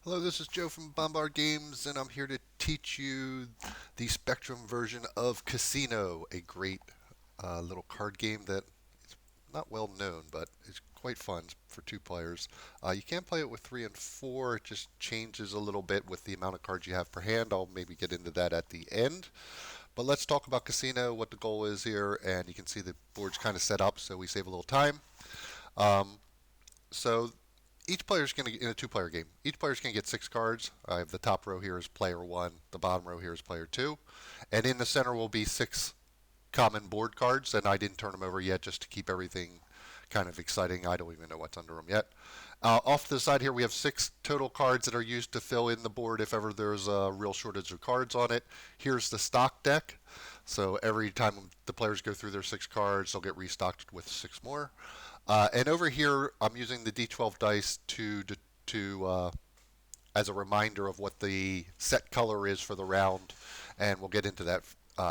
Hello, this is Joe from Bombard Games, and I'm here to teach you the Spectrum version of Casino, a great little card game that is not well known, but is quite fun for two players. You can play it with three and four. It just changes a little bit with the amount of cards you have per hand. I'll maybe get into that at the end. But let's talk about Casino, what the goal is here, and you can see the board's kind of set up, so we save a little time. Um, so each player's going to, in a two-player game, each player's going to get six cards. I have the top row here is player one, the bottom row here is player two, and in the center will be six common board cards, and I didn't turn them over yet just to keep everything kind of exciting. I don't even know what's under them yet. Off to the side here, we have six total cards that are used to fill in the board if ever there's a real shortage of cards on it. Here's the stock deck. So every time the players go through their six cards, they'll get restocked with six more. And over here, I'm using the D12 dice to as a reminder of what the set color is for the round, and we'll get into that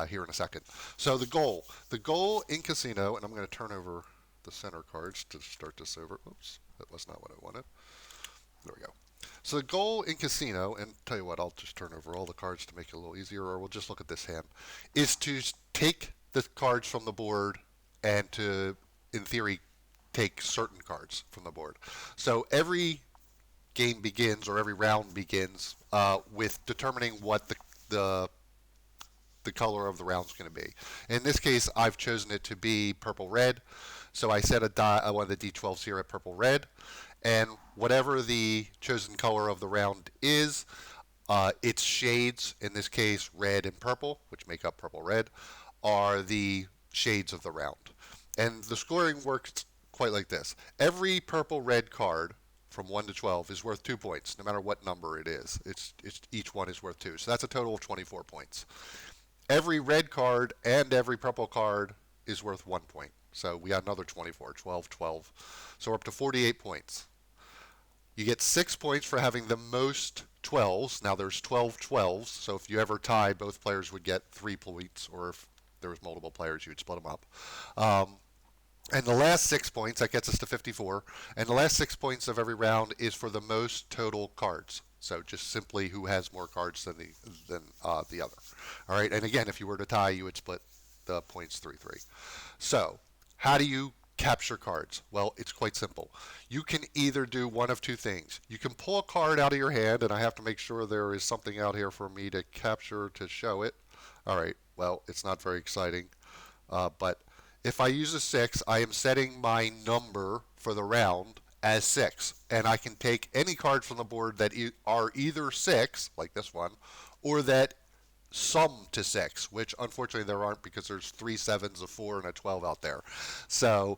here in a second. So the goal in Casino, and I'm going to turn over the center cards to start this over. Oops, that was not what I wanted. There we go. So the goal in Casino, and tell you what, I'll just turn over all the cards to make it a little easier, or we'll just look at this hand, is to take the cards from the board and to, in theory, take certain cards from the board. So every game begins, or every round begins, with determining what the color of the round is going to be. In this case, I've chosen it to be purple-red, so I set one of the D12s here at purple-red, and whatever the chosen color of the round is, its shades, in this case red and purple, which make up purple-red, are the shades of the round. And the scoring works quite like this. Every purple-red card from 1 to 12 is worth 2 points, no matter what number it is. Each one is worth 2. So that's a total of 24 points. Every red card and every purple card is worth 1 point. So we got another 24, 12, 12. So we're up to 48 points. You get 6 points for having the most 12s. Now there's 12 12s, so if you ever tie, both players would get 3 points, or if there was multiple players, you would split them up. And the last 6 points, that gets us to 54. And the last 6 points of every round is for the most total cards. So just simply who has more cards than the other. All right. And again, if you were to tie, you would split the points 3-3. So how do you capture cards? Well, it's quite simple. You can either do one of two things. You can pull a card out of your hand, and I have to make sure there is something out here for me to capture to show it. All right. Well, it's not very exciting, but if I use a 6, I am setting my number for the round as 6. And I can take any card from the board that are either 6, like this one, or that sum to 6, which unfortunately there aren't because there's 3 sevens, a 4, and a 12 out there. So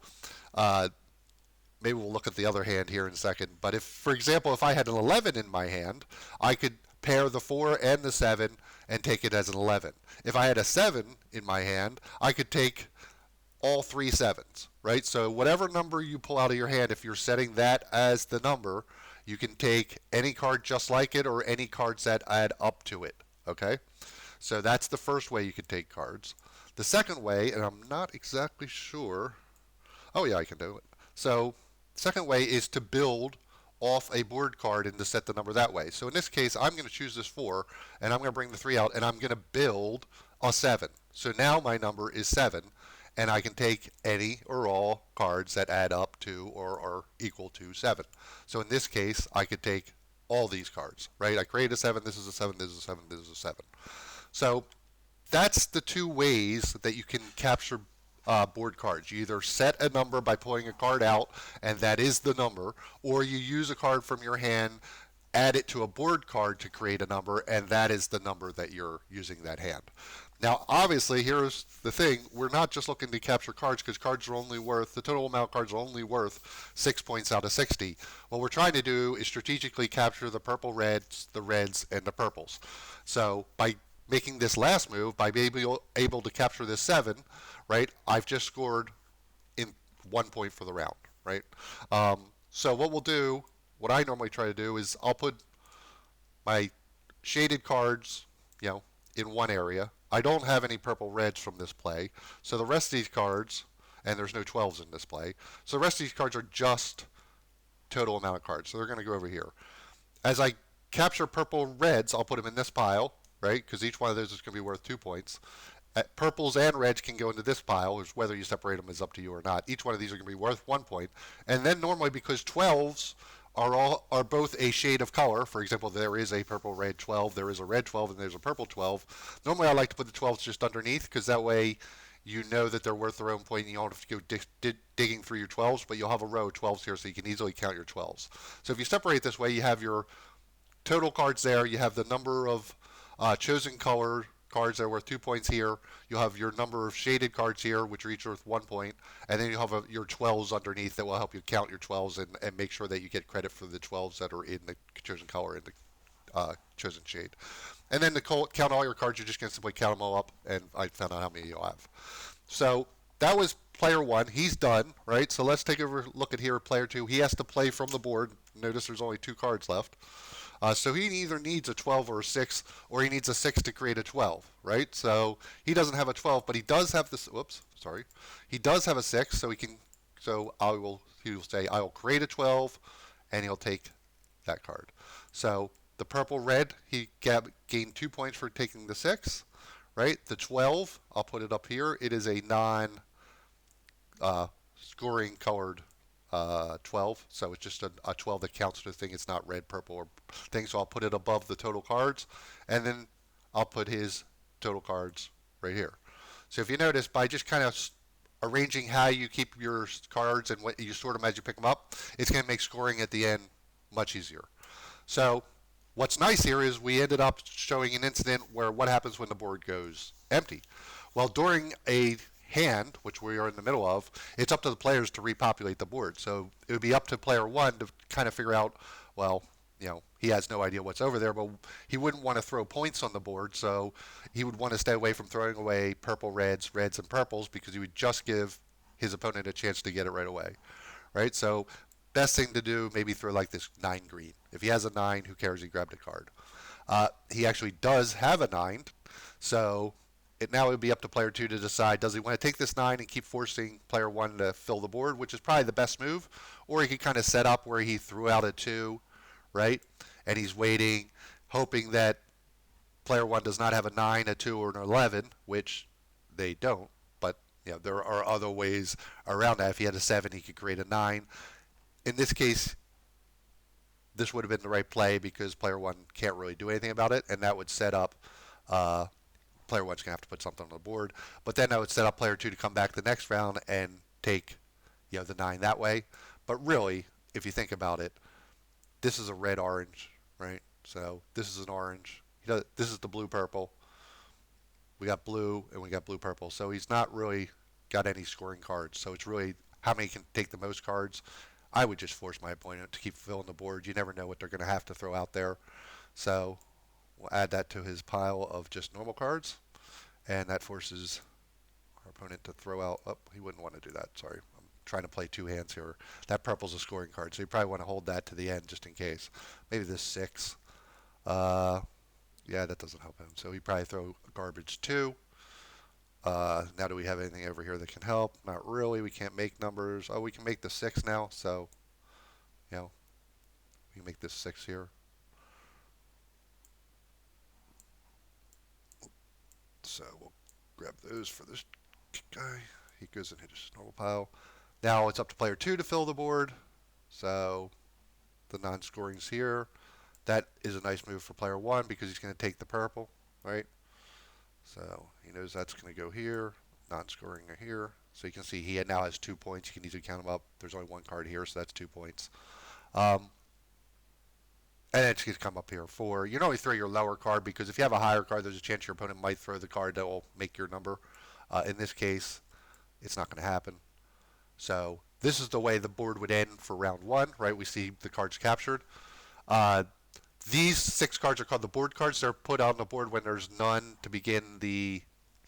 maybe we'll look at the other hand here in a second. But if, for example, if I had an 11 in my hand, I could pair the 4 and the 7 and take it as an 11. If I had a 7 in my hand, I could take all 3 sevens, right? So whatever number you pull out of your hand, if you're setting that as the number, you can take any card just like it or any cards that add up to it, okay? So that's the first way you can take cards. The second way, and I'm not exactly sure, oh yeah, I can do it. So second way is to build off a board card and to set the number that way. So in this case, I'm going to choose this 4, and I'm going to bring the 3 out, and I'm going to build a 7. So now my number is 7, and I can take any or all cards that add up to or are equal to 7. So in this case, I could take all these cards, right? I create a 7, this is a 7, this is a 7, this is a 7. So that's the two ways that you can capture board cards. You either set a number by pulling a card out, and that is the number, or you use a card from your hand, add it to a board card to create a number, and that is the number that you're using that hand. Now, obviously, here's the thing. We're not just looking to capture cards because cards are only worth, the total amount of cards are only worth 6 points out of 60. What we're trying to do is strategically capture the purple reds, the reds, and the purples. So by making this last move, by being able to capture this 7, right, I've just scored in 1 point for the round, right? So what we'll do, what I normally try to do is I'll put my shaded cards, in one area. I don't have any purple reds from this play, so the rest of these cards, and there's no 12s in this play, so the rest of these cards are just total amount of cards, so they're going to go over here. As I capture purple reds, I'll put them in this pile, right? Because each one of those is going to be worth 2 points. Purples and reds can go into this pile, which whether you separate them is up to you or not. Each one of these are going to be worth 1 point. And then normally, because 12s are both a shade of color. For example, there is a purple red 12, there is a red 12, and there's a purple 12. Normally, I like to put the 12s just underneath because that way you know that they're worth their own point and you don't have to go digging through your 12s, but you'll have a row of 12s here so you can easily count your 12s. So if you separate this way, you have your total cards there. You have the number of chosen color cards that are worth 2 points here. You'll have your number of shaded cards here, which are each worth 1 point. And then you have your 12s underneath that will help you count your 12s and make sure that you get credit for the 12s that are in the chosen color in the chosen shade. And then to count all your cards, you're just going to simply count them all up, and I found out how many you'll have. So that was player one. He's done, right? So let's take a look at here, player two. He has to play from the board. Notice there's only 2 cards left. So he either needs a 12 or a 6, or he needs a 6 to create a 12, right? So he doesn't have a 12, but he does have this. Whoops, sorry. He does have a 6, so he can. So he will say, I will create a 12, and he'll take that card. So the purple red, he gained 2 points for taking the 6, right? The 12, I'll put it up here. It is a non-scoring colored 12, so it's just a 12 that counts to the thing. It's not red, purple, or thing. So I'll put it above the total cards, and then I'll put his total cards right here. So if you notice, by just kind of arranging how you keep your cards and what you sort them as you pick them up, it's going to make scoring at the end much easier. So what's nice here is we ended up showing an incident where what happens when the board goes empty. Well, during a hand, which we are in the middle of, it's up to the players to repopulate the board. So it would be up to player one to kind of figure out, well, he has no idea what's over there, but he wouldn't want to throw points on the board, so he would want to stay away from throwing away purple, reds, and purples because he would just give his opponent a chance to get it right away, right? So best thing to do, maybe throw like this 9 green. If he has a 9, who cares? He grabbed a card. He actually does have a 9, so now it would be up to player 2 to decide, does he want to take this 9 and keep forcing player 1 to fill the board, which is probably the best move, or he could kind of set up where he threw out a 2, right? And he's waiting, hoping that player 1 does not have a 9, a 2, or an 11, which they don't, but there are other ways around that. If he had a 7, he could create a 9. In this case, this would have been the right play because player 1 can't really do anything about it, and that would set up player 1's going to have to put something on the board. But then that would set up player 2 to come back the next round and take the 9 that way. But really, if you think about it, this is a red-orange, right? So this is an orange. This is the blue-purple. We got blue, and we got blue-purple. So he's not really got any scoring cards. So it's really how many can take the most cards. I would just force my opponent to keep filling the board. You never know what they're going to have to throw out there. So we'll add that to his pile of just normal cards, and that forces our opponent to throw out. Oh, he wouldn't want to do that. Sorry. I'm trying to play 2 hands here. That purple's a scoring card, so you probably want to hold that to the end just in case. Maybe this 6. Yeah, that doesn't help him. So he probably throw garbage 2. Now do we have anything over here that can help? Not really. We can't make numbers. Oh, we can make the 6 now. So, we can make this 6 here. So we'll grab those for this guy. He goes and hit his normal pile. Now it's up to player 2 to fill the board. So the non-scoring's here. That is a nice move for player 1 because he's going to take the purple, right? So he knows that's going to go here. Non-scoring are here. So you can see he now has 2 points. You can easily count them up. There's only 1 card here, so that's 2 points. And it's going to come up here 4. You don't always throw your lower card because if you have a higher card, there's a chance your opponent might throw the card that will make your number. In this case, it's not going to happen. So this is the way the board would end for round 1, right? We see the cards captured. These 6 cards are called the board cards. They're put on the board when there's none to begin the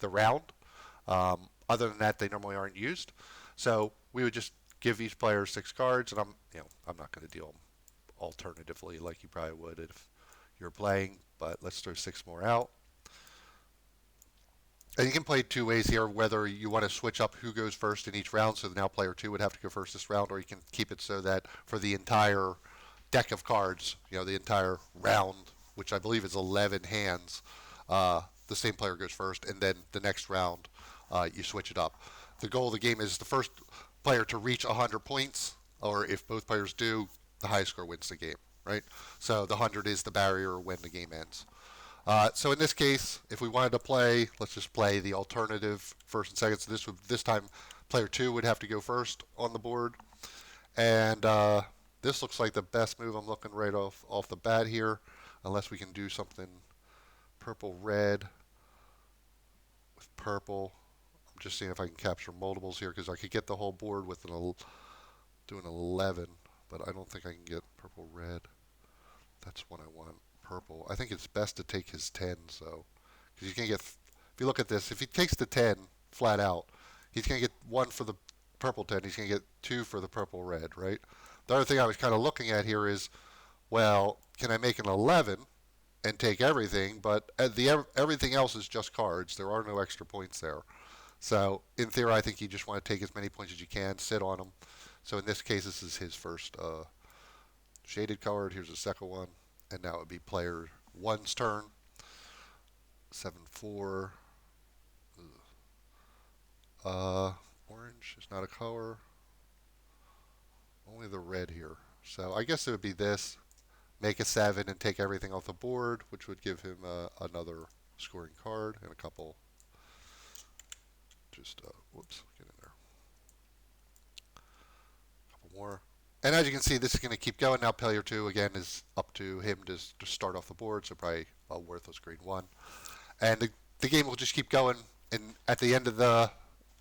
round. Other than that, they normally aren't used. So we would just give each player 6 cards, and I'm not going to deal them alternatively like you probably would if you're playing, but let's throw 6 more out. And you can play 2 ways here, whether you want to switch up who goes first in each round, so now player 2 would have to go first this round, or you can keep it so that for the entire deck of cards, the entire round, which I believe is 11 hands. The same player goes first, and then the next round, you switch it up. The goal of the game is the first player to reach 100 points, or if both players do, the highest score wins the game, right? So the 100 is the barrier when the game ends. So in this case, if we wanted to play, let's just play the alternative first and second. So this time, player two would have to go first on the board, and this looks like the best move. I'm looking right off the bat here, unless we can do something purple red with purple. I'm just seeing if I can capture multiples here because I could get the whole board with do an 11, but I don't think I can get purple red. That's what I want. Purple. I think it's best to take his 10, so because you can get. If you look at this, if he takes the 10 flat out, he's going to get one for the purple 10. He's going to get two for the purple red, right? The other thing I was kind of looking at here is, well, can I make an 11 and take everything? But everything else is just cards. There are no extra points there. So in theory, I think you just want to take as many points as you can, sit on them. So in this case, this is his first shaded card. Here's the second one. And now it would be player one's turn. 7-4. Orange is not a color. Only the red here. So I guess it would be this. Make a 7 and take everything off the board, which would give him another scoring card and a couple. Just, whoops, get in there. A couple more. And as you can see, this is going to keep going. Now player 2, again, is up to him to start off the board, so probably a worthless green 1. And the game will just keep going. And at the end of the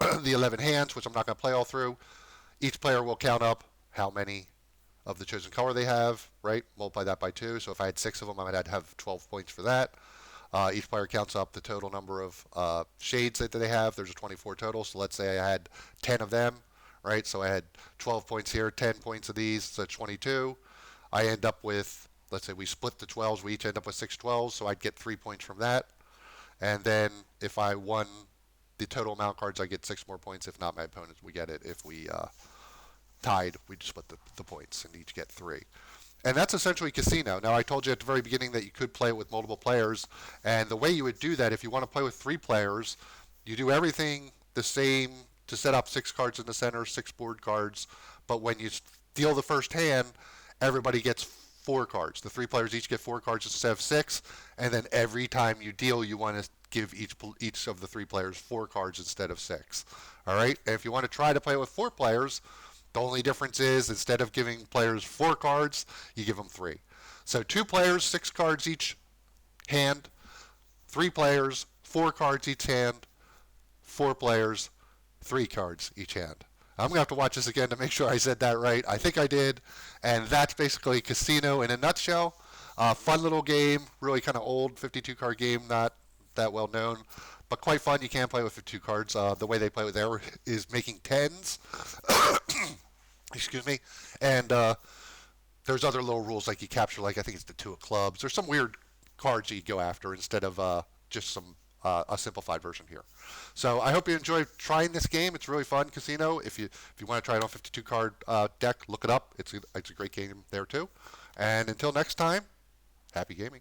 11 hands, which I'm not going to play all through, each player will count up how many of the chosen color they have, right? Multiply that by 2. So if I had 6 of them, I might have 12 points for that. Each player counts up the total number of shades that they have. There's a 24 total. So let's say I had 10 of them, right? So I had 12 points here, 10 points of these, so 22. I end up with, let's say we split the 12s. We each end up with 6 12s, so I'd get 3 points from that. And then if I won the total amount of cards, I get 6 more points. If not, my opponents, we get it. If we tied, we just split the points and each get 3. And that's essentially casino. Now, I told you at the very beginning that you could play it with multiple players. And the way you would do that, if you want to play with 3 players, you do everything the same to set up 6 cards in the center, 6 board cards. But when you deal the first hand, everybody gets 4 cards. The 3 players each get 4 cards instead of 6. And then every time you deal, you want to give each of the 3 players 4 cards instead of 6. All right? And if you want to try to play with 4 players, the only difference is instead of giving players 4 cards, you give them 3. So 2 players, 6 cards each hand. 3 players, 4 cards each hand. 4 players, 3 cards each hand. I'm going to have to watch this again to make sure I said that right. I think I did. And that's basically Casino in a nutshell. Fun little game, really kind of old 52 card game, not that well known, but quite fun. You can play with 52 cards. The way they play with there is making 10s. Excuse me. And there's other little rules like you capture, like I think it's the 2 of clubs. There's some weird cards you go after instead of just some a simplified version here. So I hope you enjoy trying this game. It's really fun, Casino. If you want to try it on 52 card deck, look it up. It's a great game there too. And until next time, happy gaming.